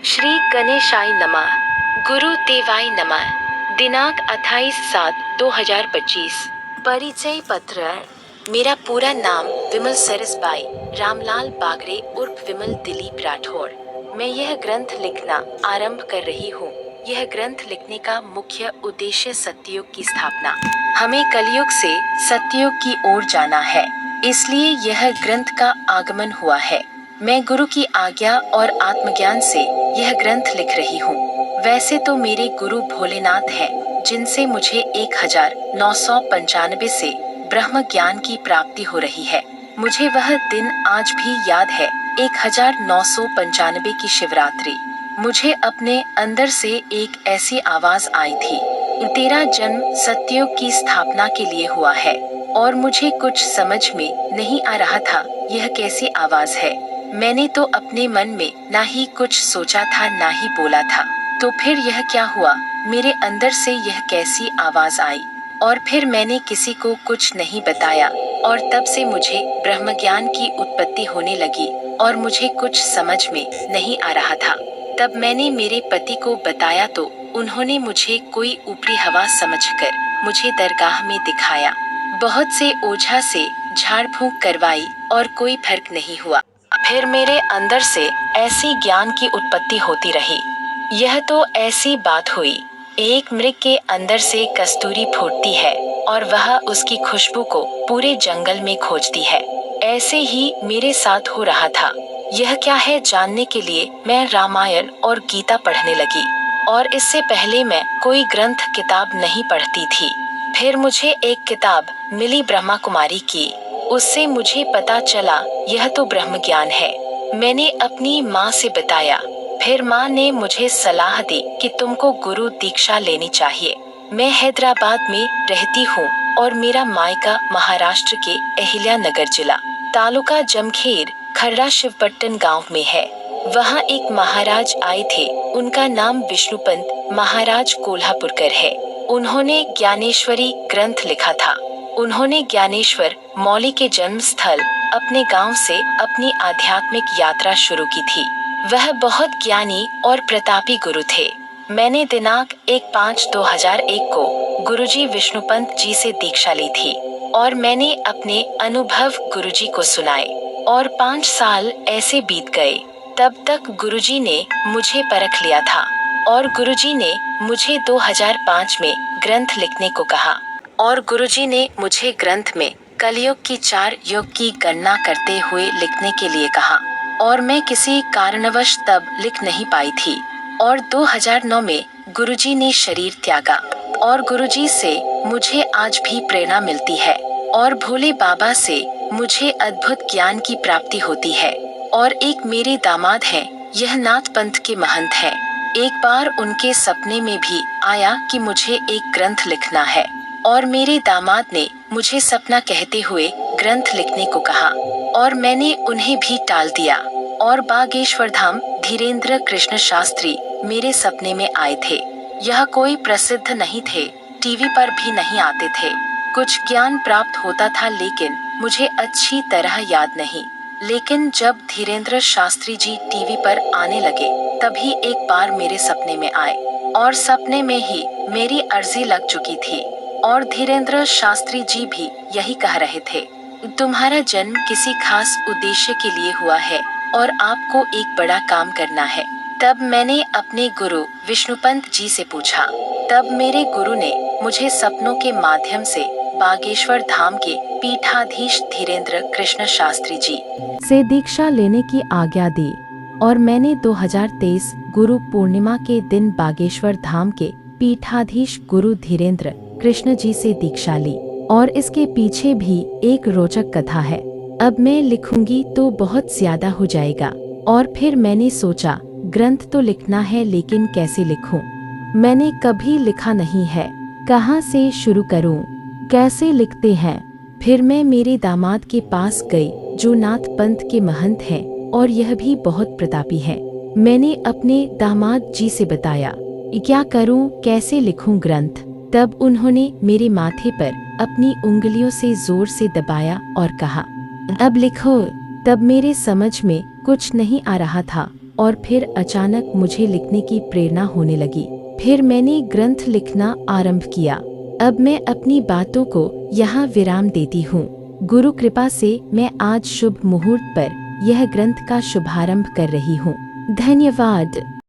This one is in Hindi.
श्री गणेशाय नमः। गुरु देवाय नमः। दिनांक 28/7/2025। परिचय पत्र। मेरा पूरा नाम विमल सरसबाई रामलाल बागरे उर्फ विमल दिलीप राठौड़। मैं यह ग्रंथ लिखना आरंभ कर रही हूँ। यह ग्रंथ लिखने का मुख्य उद्देश्य सत्ययुग की स्थापना। हमें कलयुग से सत्ययुग की ओर जाना है, इसलिए यह ग्रंथ का आगमन हुआ है। मैं गुरु की आज्ञा और आत्मज्ञान से यह ग्रंथ लिख रही हूँ। वैसे तो मेरे गुरु भोलेनाथ हैं, जिनसे मुझे 1995 से ब्रह्म ज्ञान की प्राप्ति हो रही है। मुझे वह दिन आज भी याद है, 1995 की शिवरात्रि। मुझे अपने अंदर से एक ऐसी आवाज आई थी, तेरा जन्म सत्ययुग की स्थापना के लिए हुआ है। और मुझे कुछ समझ में नहीं आ रहा था, यह कैसी आवाज है। मैंने तो अपने मन में ना ही कुछ सोचा था, ना ही बोला था। तो फिर यह क्या हुआ, मेरे अंदर से यह कैसी आवाज आई। और फिर मैंने किसी को कुछ नहीं बताया, और तब से मुझे ब्रह्म ज्ञान की उत्पत्ति होने लगी, और मुझे कुछ समझ में नहीं आ रहा था। तब मैंने मेरे पति को बताया तो उन्होंने मुझे कोई ऊपरी हवा समझकर मुझे दरगाह में दिखाया। बहुत से ओझा से झाड़ फूंक करवाई और कोई फर्क नहीं हुआ। फिर मेरे अंदर से ऐसी ज्ञान की उत्पत्ति होती रही। यह तो ऐसी बात हुई, एक मृग के अंदर से कस्तूरी फूटती है और वह उसकी खुशबू को पूरे जंगल में खोजती है। ऐसे ही मेरे साथ हो रहा था। यह क्या है जानने के लिए मैं रामायण और गीता पढ़ने लगी, और इससे पहले मैं कोई ग्रंथ किताब नहीं पढ़ती थी। फिर मुझे एक किताब मिली ब्रह्मा कुमारी की। उससे मुझे पता चला यह तो ब्रह्म ज्ञान है। मैंने अपनी माँ से बताया। फिर माँ ने मुझे सलाह दी कि तुमको गुरु दीक्षा लेनी चाहिए। मैं हैदराबाद में रहती हूँ और मेरा मायका महाराष्ट्र के अहिल्यानगर जिला, तालुका जमखेर, खर्रा शिवपट्टन गांव में है। वहाँ एक महाराज आए थे, उनका नाम विष्णुपंत महाराज कोल्हापुरकर है। उन्होंने ज्ञानेश्वरी ग्रंथ लिखा था। उन्होंने ज्ञानेश्वर मौली के जन्म स्थल अपने गांव से अपनी आध्यात्मिक यात्रा शुरू की थी। वह बहुत ज्ञानी और प्रतापी गुरु थे। मैंने दिनांक 1/5/2001 को गुरुजी विष्णुपंत जी से दीक्षा ली थी, और मैंने अपने अनुभव गुरुजी को सुनाए, और 5 साल ऐसे बीत गए। तब तक गुरुजी ने मुझे परख लिया था, और गुरुजी ने मुझे 2005 में ग्रंथ लिखने को कहा। और गुरुजी ने मुझे ग्रंथ में कलयुग की 4 युग की गणना करते हुए लिखने के लिए कहा, और मैं किसी कारणवश तब लिख नहीं पाई थी। और 2009 में गुरुजी ने शरीर त्यागा, और गुरुजी से मुझे आज भी प्रेरणा मिलती है, और भोले बाबा से मुझे अद्भुत ज्ञान की प्राप्ति होती है। और एक मेरे दामाद हैं, यह नाथ पंथ के महंत हैं। एक बार उनके सपने में भी आया कि मुझे एक ग्रंथ लिखना है, और मेरे दामाद ने मुझे सपना कहते हुए ग्रंथ लिखने को कहा, और मैंने उन्हें भी टाल दिया। और बागेश्वर धाम धीरेन्द्र कृष्ण शास्त्री मेरे सपने में आए थे। यह कोई प्रसिद्ध नहीं थे, टीवी पर भी नहीं आते थे। कुछ ज्ञान प्राप्त होता था, लेकिन मुझे अच्छी तरह याद नहीं। लेकिन जब धीरेन्द्र शास्त्री जी टीवी पर आने लगे, तभी एक बार मेरे सपने में आए, और सपने में ही मेरी अर्जी लग चुकी थी। और धीरेन्द्र शास्त्री जी भी यही कह रहे थे, तुम्हारा जन्म किसी खास उद्देश्य के लिए हुआ है, और आपको एक बड़ा काम करना है। तब मैंने अपने गुरु विष्णुपंत जी से पूछा। तब मेरे गुरु ने मुझे सपनों के माध्यम से बागेश्वर धाम के पीठाधीश धीरेन्द्र कृष्ण शास्त्री जी से दीक्षा लेने की आज्ञा दी, और मैंने 2023 गुरु पूर्णिमा के दिन बागेश्वर धाम के पीठाधीश गुरु धीरेन्द्र कृष्ण जी से दीक्षा ली। और इसके पीछे भी एक रोचक कथा है। अब मैं लिखूंगी तो बहुत ज्यादा हो जाएगा, और फिर मैंने सोचा ग्रंथ तो लिखना है, लेकिन कैसे लिखूं? मैंने कभी लिखा नहीं है, कहाँ से शुरू करूं? कैसे लिखते हैं? फिर मैं मेरे दामाद के पास गई, जो नाथ पंथ के महंत हैं, और यह भी बहुत प्रतापी है। मैंने अपने दामाद जी से बताया, क्या करूं, कैसे लिखूं ग्रंथ? तब उन्होंने मेरे माथे पर अपनी उंगलियों से जोर से दबाया और कहा, अब लिखो। तब मेरे समझ में कुछ नहीं आ रहा था, और फिर अचानक मुझे लिखने की प्रेरणा होने लगी। फिर मैंने ग्रंथ लिखना आरंभ किया। अब मैं अपनी बातों को यहाँ विराम देती हूँ। गुरु कृपा से मैं आज शुभ मुहूर्त पर यह ग्रंथ का शुभारंभ कर रही हूँ। धन्यवाद।